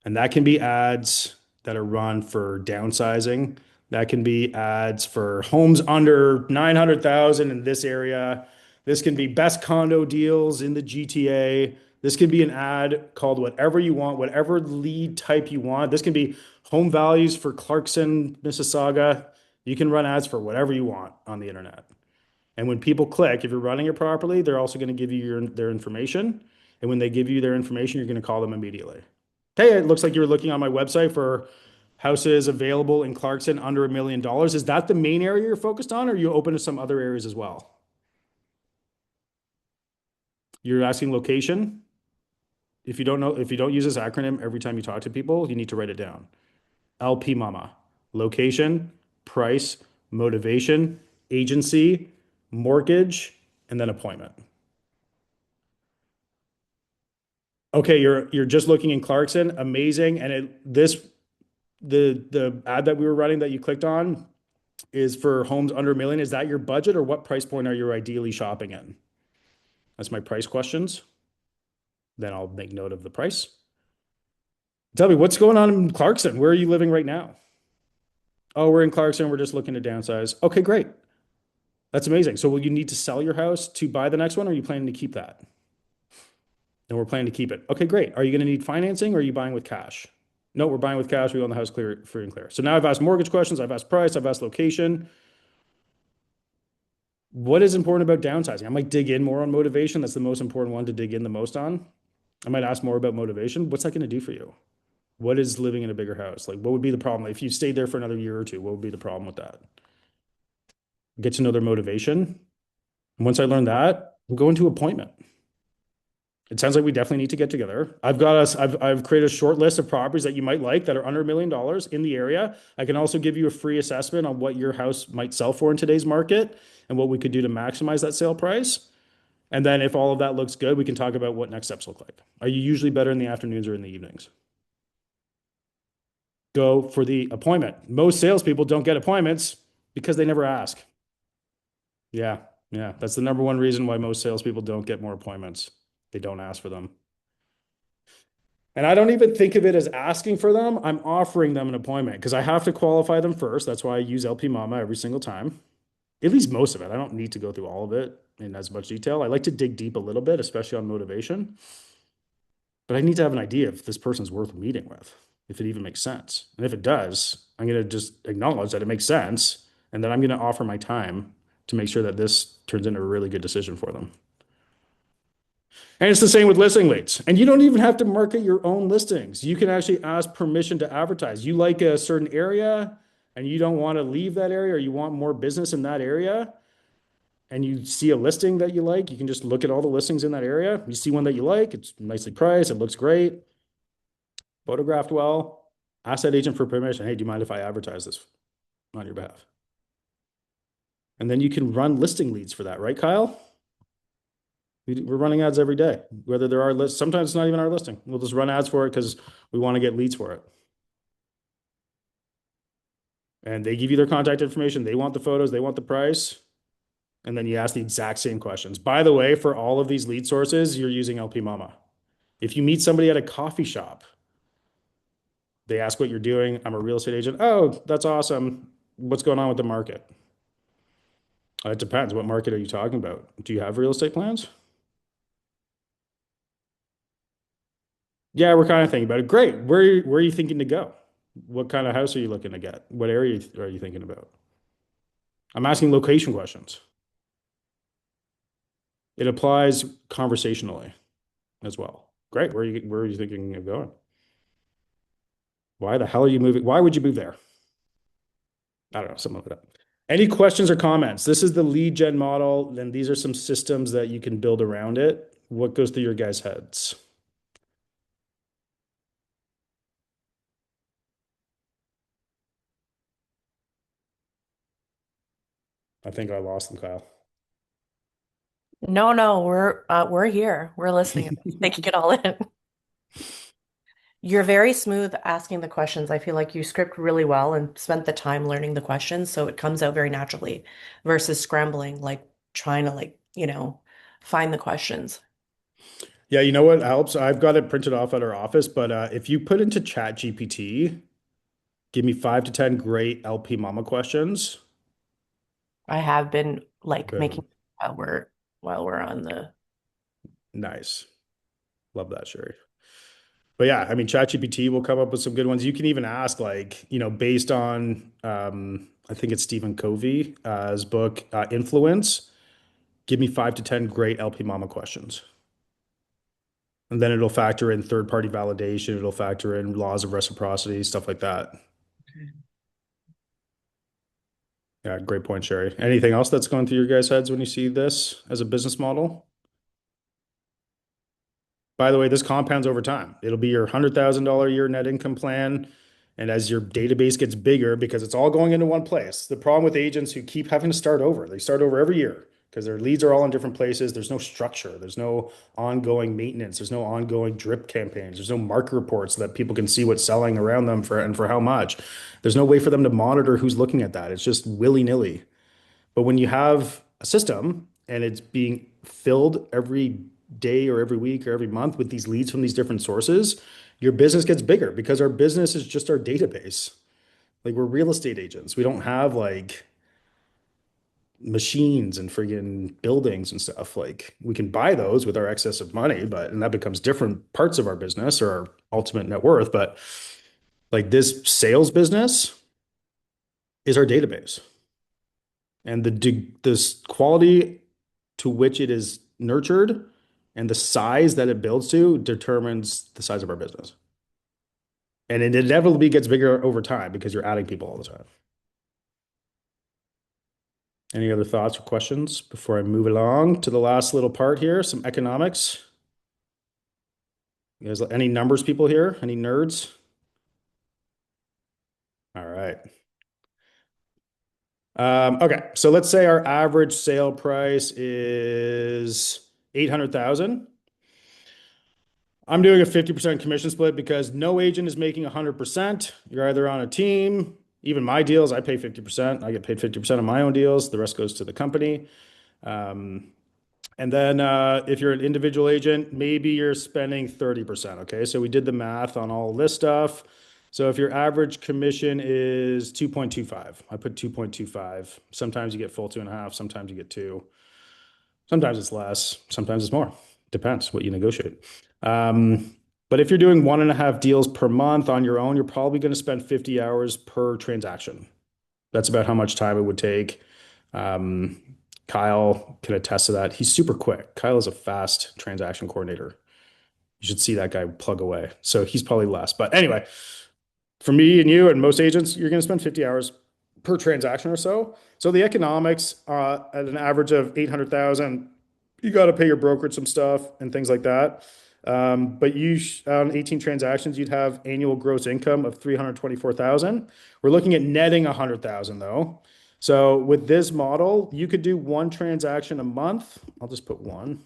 And that can be ads that are run for downsizing. That can be ads for homes under 900,000 in this area. This can be best condo deals in the GTA. This can be an ad called whatever you want, whatever lead type you want. This can be home values for Clarkson, Mississauga. You can run ads for whatever you want on the internet. And when people click, if you're running it properly, they're also going to give you their information. And when they give you their information, you're going to call them immediately. Hey, it looks like you're looking on my website for houses available in Clarkson under $1 million. Is that the main area you're focused on, or are you open to some other areas as well? You're asking location. If you don't know, if you don't use this acronym every time you talk to people, you need to write it down. LP Mama. Location, price, motivation, agency, mortgage, and then appointment. Okay, you're just looking in Clarkson, amazing. And the ad that we were running that you clicked on is for homes under a million. Is that your budget, or what price point are you ideally shopping in? That's my price questions. Then I'll make note of the price. Tell me, what's going on in Clarkson? Where are you living right now? Oh, we're in Clarkson. We're just looking to downsize. Okay, great. That's amazing. So will you need to sell your house to buy the next one, or are you planning to keep that? And we're planning to keep it. Okay, great. Are you going to need financing, or are you buying with cash? No, we're buying with cash. We own the house clear, free and clear. So now I've asked mortgage questions. I've asked price. I've asked location. What is important about downsizing? I might dig in more on motivation. That's the most important one to dig in the most on. I might ask more about motivation. What's that going to do for you? What is living in a bigger house? Like, what would be the problem? If you stayed there for another year or two, what would be the problem with that? Get to know their motivation. And once I learn that, we'll go into appointment. It sounds like we definitely need to get together. I've created a short list of properties that you might like that are under $1 million in the area. I can also give you a free assessment on what your house might sell for in today's market and what we could do to maximize that sale price. And then if all of that looks good, we can talk about what next steps look like. Are you usually better in the afternoons or in the evenings? Go for the appointment. Most salespeople don't get appointments because they never ask. Yeah, yeah. That's the number one reason why most salespeople don't get more appointments. They don't ask for them. And I don't even think of it as asking for them. I'm offering them an appointment because I have to qualify them first. That's why I use LP Mama every single time. At least most of it. I don't need to go through all of it in as much detail. I like to dig deep a little bit, especially on motivation. But I need to have an idea if this person's worth meeting with, if it even makes sense. And if it does, I'm going to just acknowledge that it makes sense. And then I'm going to offer my time to make sure that this turns into a really good decision for them. And it's the same with listing leads. And you don't even have to market your own listings. You can actually ask permission to advertise. You like a certain area and you don't want to leave that area, or you want more business in that area, and you see a listing that you like, you can just look at all the listings in that area. You see one that you like, it's nicely priced, it looks great, photographed well. Ask that agent for permission. Hey, do you mind if I advertise this on your behalf? And then you can run listing leads for that, right, Kyle? We're running ads every day, whether there are lists. Sometimes it's not even our listing. We'll just run ads for it because we want to get leads for it. And they give you their contact information. They want the photos, they want the price. And then you ask the exact same questions. By the way, for all of these lead sources, you're using LP Mama. If you meet somebody at a coffee shop, they ask what you're doing. I'm a real estate agent. Oh, that's awesome. What's going on with the market? It depends. What market are you talking about? Do you have real estate plans? Yeah, we're kind of thinking about it. Great. Where are you thinking to go? What kind of house are you looking to get? What area are you thinking about? I'm asking location questions. It applies conversationally as well. Great. Where are you thinking of going? Why the hell are you moving? Why would you move there? I don't know, something like that. Any questions or comments? This is the lead gen model, and these are some systems that you can build around it. What goes through your guys' heads? I think I lost them, Kyle. No, no, we're here. We're listening, taking it all in. You're very smooth asking the questions. I feel like you script really well and spent the time learning the questions, so it comes out very naturally versus scrambling, like trying to find the questions. Yeah, you know what helps? I've got it printed off at our office, but if you put into Chat GPT, give me 5 to 10 great LP Mama questions. I have been like Boom. making while we're on the Nice. Love that, Sherry. But yeah, I mean, ChatGPT will come up with some good ones. You can even ask, like, based on, I think it's Stephen Covey's book, Influence, give me 5 to 10 great LP Mama questions. And then it'll factor in third-party validation. It'll factor in laws of reciprocity, stuff like that. Yeah, great point, Sherry. Anything else that's going through your guys' heads when you see this as a business model? By the way, this compounds over time. It'll be your $100,000 a year net income plan. And as your database gets bigger, because it's all going into one place, the problem with agents who keep having to start over, they start over every year because their leads are all in different places. There's no structure, there's no ongoing maintenance, there's no ongoing drip campaigns, there's no market reports so that people can see what's selling around them for how much. There's no way for them to monitor who's looking at that. It's just willy-nilly. But when you have a system and it's being filled every day or every week or every month with these leads from these different sources, your business gets bigger because our business is just our database. Like we're real estate agents. We don't have like machines and friggin' buildings and stuff. Like we can buy those with our excess of money, but and that becomes different parts of our business or our ultimate net worth. But like this sales business is our database. And this quality to which it is nurtured and the size that it builds to determines the size of our business. And it inevitably gets bigger over time because you're adding people all the time. Any other thoughts or questions before I move along to the last little part here? Some economics. You guys, any numbers people here? Any nerds? All right. Okay, so let's say our average sale price is 800,000. I'm doing a 50% commission split because no agent is making 100%. You're either on a team, even my deals, I pay 50%. I get paid 50% of my own deals. The rest goes to the company. Um, and then if you're an individual agent, maybe you're spending 30%. Okay. So we did the math on all this stuff. So if your average commission is 2.25, I put 2.25. Sometimes you get full 2.5, sometimes you get two. Sometimes it's less, sometimes it's more. Depends what you negotiate. But if you're doing 1.5 deals per month on your own, you're probably going to spend 50 hours per transaction. That's about how much time it would take. Um, Kyle can attest to that. He's super quick. Kyle is a fast transaction coordinator. You should see that guy plug away. So he's probably less. But anyway, for me and you and most agents, you're going to spend 50 hours per transaction or so. So the economics at an average of 800,000, you got to pay your brokerage some stuff and things like that. But on 18 transactions, you'd have annual gross income of 324,000. We're looking at netting 100,000 though. So with this model, you could do one transaction a month. I'll just put one.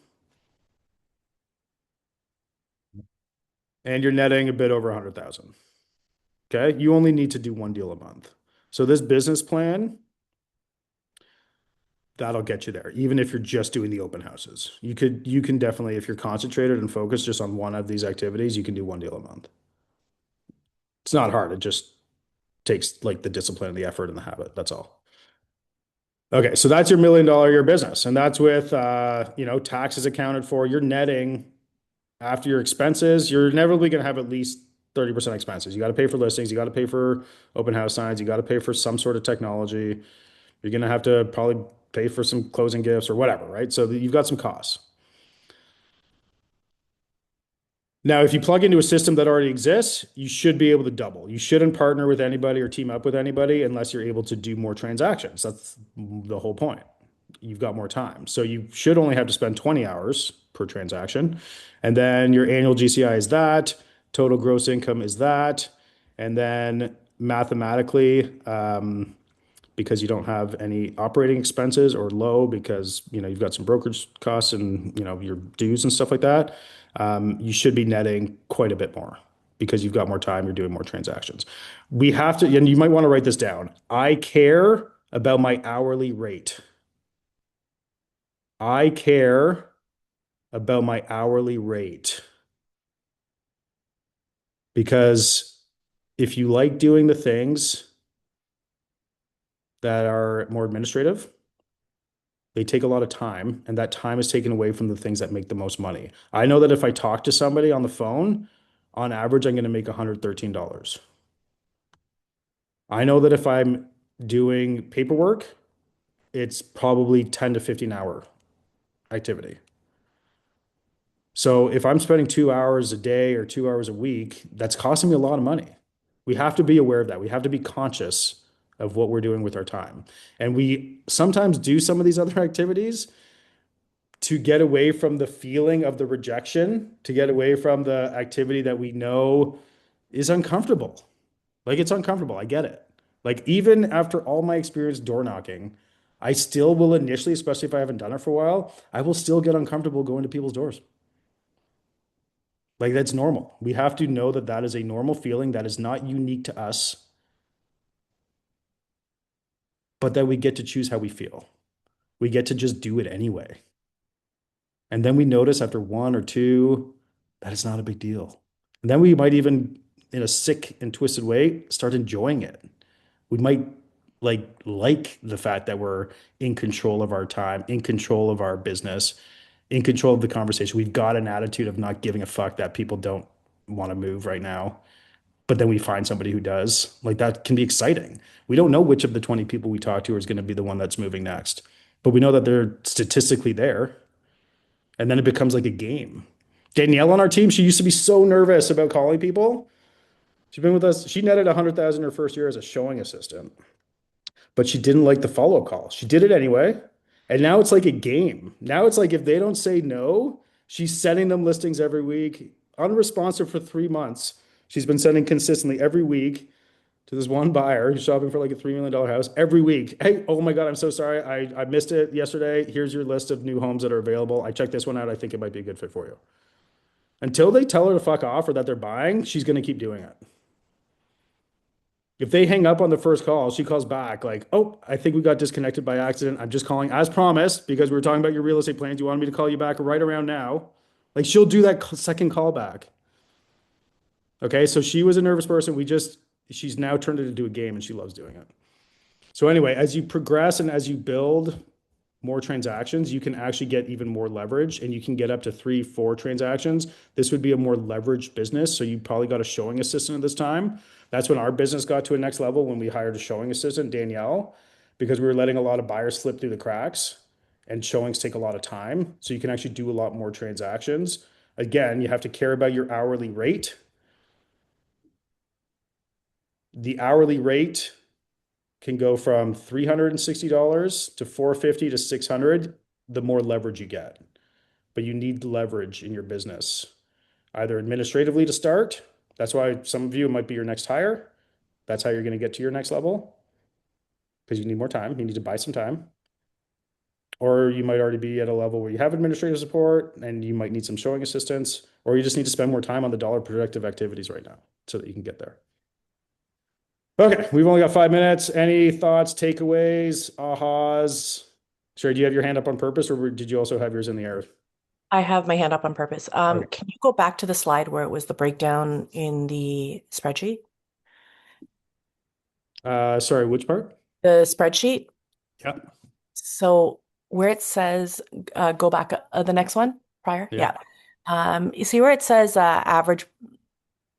and you're netting a bit over 100,000. Okay. You only need to do one deal a month. So this business plan, that'll get you there, even if you're just doing the open houses. You can definitely, if you're concentrated and focused just on one of these activities, you can do one deal a month. It's not hard. It just takes like the discipline and the effort and the habit. That's all. Okay, so that's your $1 million a year business, and that's with taxes accounted for. You're netting after your expenses. You're inevitably going to have at least 30% expenses. You got to pay for listings. You got to pay for open house signs. You got to pay for some sort of technology. You're going to have to probably pay for some closing gifts or whatever, right? So you've got some costs. Now, if you plug into a system that already exists, you should be able to double. You shouldn't partner with anybody or team up with anybody unless you're able to do more transactions. That's the whole point. You've got more time. So you should only have to spend 20 hours per transaction. And then your annual GCI is that, total gross income is that. And then mathematically, because you don't have any operating expenses or low because you've got some brokerage costs and your dues and stuff like that, you should be netting quite a bit more because you've got more time, you're doing more transactions. We have to, and you might want to write this down. I care about my hourly rate. I care about my hourly rate because if you like doing the things that are more administrative, they take a lot of time, and that time is taken away from the things that make the most money. I know that if I talk to somebody on the phone, on average, I'm going to make $113. I know that if I'm doing paperwork, it's probably 10 to 15 hour activity. So if I'm spending 2 hours a day or 2 hours a week, that's costing me a lot of money. We have to be aware of that. We have to be conscious of what we're doing with our time. And we sometimes do some of these other activities to get away from the feeling of the rejection, to get away from the activity that we know is uncomfortable. Like it's uncomfortable. I get it. Like even after all my experience door knocking, I still will initially, especially if I haven't done it for a while, I will still get uncomfortable going to people's doors. Like that's normal. We have to know that that is a normal feeling that is not unique to us, but that we get to choose how we feel. We get to just do it anyway. And then we notice after one or two that it's not a big deal. And then we might even, in a sick and twisted way, start enjoying it. We might like the fact that we're in control of our time, in control of our business, in control of the conversation. We've got an attitude of not giving a fuck that people don't want to move right now. But then we find somebody who does. Like that can be exciting. We don't know which of the 20 people we talk to is going to be the one that's moving next, but we know that they're statistically there. And then it becomes like a game. Danielle on our team, she used to be so nervous about calling people. She's been with us. She netted 100,000 her first year as a showing assistant, but she didn't like the follow-up call. She did it anyway. And now it's like a game. Now it's like if they don't say no, she's sending them listings every week, unresponsive for 3 months. She's been sending consistently every week to this one buyer who's shopping for like a $3 million house every week. Hey, oh my God, I'm so sorry. I missed it yesterday. Here's your list of new homes that are available. I checked this one out. I think it might be a good fit for you. Until they tell her to fuck off or that they're buying, she's going to keep doing it. If they hang up on the first call, she calls back like, oh, I think we got disconnected by accident. I'm just calling as promised because we were talking about your real estate plans. You wanted me to call you back right around now. Like she'll do that second call back. Okay. So she was a nervous person. She's now turned it into a game and she loves doing it. So anyway, as you progress and as you build more transactions, you can actually get even more leverage and you can get up to 3, 4 transactions. This would be a more leveraged business. So you probably got a showing assistant at this time. That's when our business got to a next level when we hired a showing assistant, Danielle, because we were letting a lot of buyers slip through the cracks and showings take a lot of time. So you can actually do a lot more transactions. Again, you have to care about your hourly rate. The hourly rate can go from $360 to $450 to 600 the more leverage you get. But you need leverage in your business, either administratively to start. That's why some of you might be your next hire. That's how you're going to get to your next level because you need more time. You need to buy some time. or you might already be at a level where you have administrative support and you might need some showing assistance, or you just need to spend more time on the dollar productive activities right now so that you can get there. Okay, we've only got 5 minutes. Any thoughts, takeaways, ahas? Sherry, do you have your hand up on purpose, or did you also have yours in the air? I have my hand up on purpose. Okay. Can you go back to the slide where it was the breakdown in the spreadsheet? Sorry, which part? The spreadsheet. Yeah, So where it says, go back the next one prior. yeah. Yeah. You see where it says average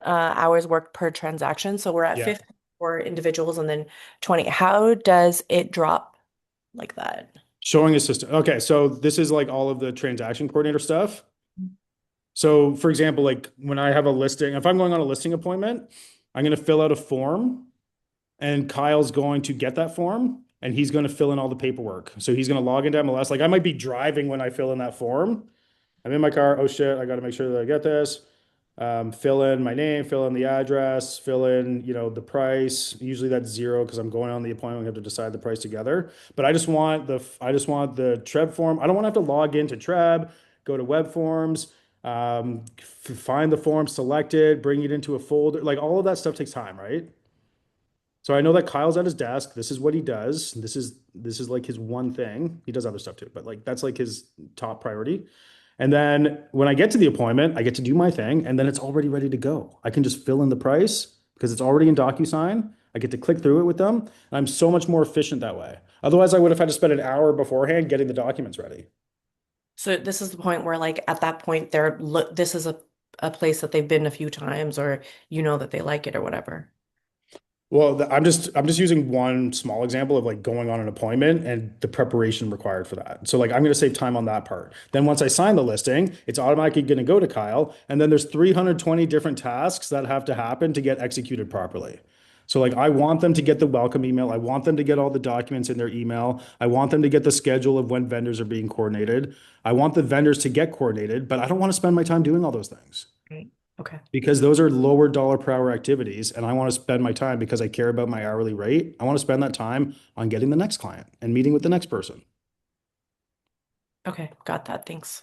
hours worked per transaction. So we're at Yeah. 50 for individuals and then 20. How does it drop like that? Showing assistant. Okay, so this is like all of the transaction coordinator stuff. So, for example, like when I have a listing, if I'm going on a listing appointment, I'm going to fill out a form and Kyle's going to get that form and he's going to fill in all the paperwork. So he's going to log into MLS. Like I might be driving when I fill in that form. I'm in my car. Oh shit, I got to make sure that I get this. Fill in my name, fill in the address, fill in, the price. Usually that's zero because I'm going on the appointment. We have to decide the price together. But I just want the Treb form. I don't want to have to log into Treb, go to web forms, find the form, select it, bring it into a folder. Like all of that stuff takes time, right? So I know that Kyle's at his desk. This is what he does. This is like his one thing. He does other stuff too, but like that's like his top priority. And then when I get to the appointment, I get to do my thing, and then it's already ready to go. I can just fill in the price because it's already in DocuSign. I get to click through it with them. And I'm so much more efficient that way. Otherwise, I would have had to spend an hour beforehand getting the documents ready. So this is the point where like at that point they're look this is a place that they've been a few times or you know that they like it or whatever. Well, I'm just using one small example of like going on an appointment and the preparation required for that. So like I'm going to save time on that part. Then once I sign the listing, it's automatically going to go to Kyle, and then there's 320 different tasks that have to happen to get executed properly. So like I want them to get the welcome email, I want them to get all the documents in their email, I want them to get the schedule of when vendors are being coordinated. I want the vendors to get coordinated, but I don't want to spend my time doing all those things Right. Okay. because those are lower dollar per hour activities. And I want to spend my time because I care about my hourly rate. I want to spend that time on getting the next client and meeting with the next person. Okay. Got that. Thanks.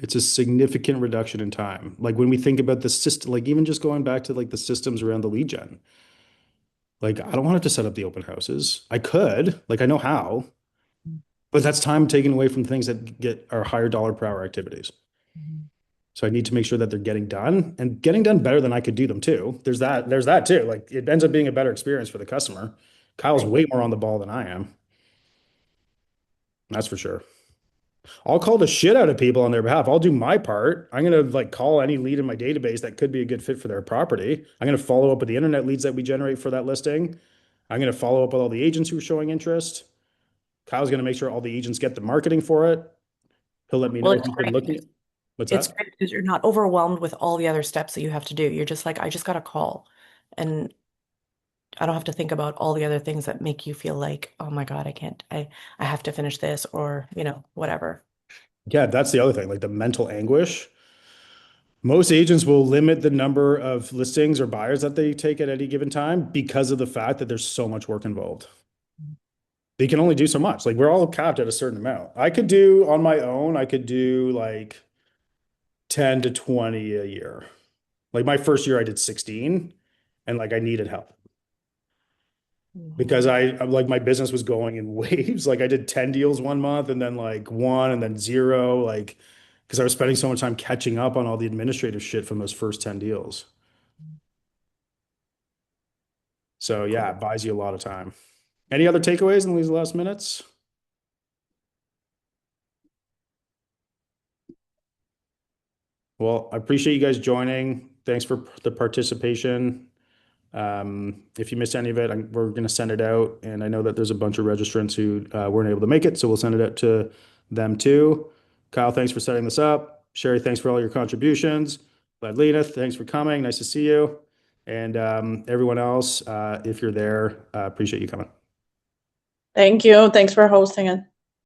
It's a significant reduction in time. Like when we think about the system, like even just going back to like the systems around the lead gen, like I don't want to have to set up the open houses. I could, like I know how, but that's time taken away from things that get are higher dollar per hour activities. Mhm. So I need to make sure that they're getting done and getting done better than I could do them too. There's that too. Like it ends up being a better experience for the customer. Kyle's Right. way more on the ball than I am. That's for sure. I'll call the shit out of people on their behalf. I'll do my part. I'm gonna like call any lead in my database that could be a good fit for their property. I'm gonna follow up with the internet leads that we generate for that listing. I'm gonna follow up with all the agents who are showing interest. Kyle's gonna make sure all the agents get the marketing for it. He'll let me Well, know it's who's been great looking. because What's it's that? great because you're not overwhelmed with all the other steps that you have to do. You're just like, I just got a call and I don't have to think about all the other things that make you feel like, oh my God, I have to finish this or, whatever. Yeah, that's the other thing, like the mental anguish. Most agents will limit the number of listings or buyers that they take at any given time because of the fact that there's so much work involved. They can only do so much. Like we're all capped at a certain amount. I could do on my own, I could do like 10 to 20 a year. Like my first year I did 16 and like I needed help because Mhm. I'm like my business was going in waves. Like I did 10 deals one month and then like one and then zero, like because I was spending so much time catching up on all the administrative shit from those first 10 deals. So yeah, Cool. it buys you a lot of time. Any other takeaways in these last minutes? Well, I appreciate you guys joining. Thanks for the participation. If you missed any of it, we're going to send it out. And I know that there's a bunch of registrants who weren't able to make it, so we'll send it out to them too. Kyle, thanks for setting this up. Sherry, thanks for all your contributions. Ledlina, thanks for coming. Nice to see you. And everyone else, if you're there, appreciate you coming. Thank you. Thanks for hosting it.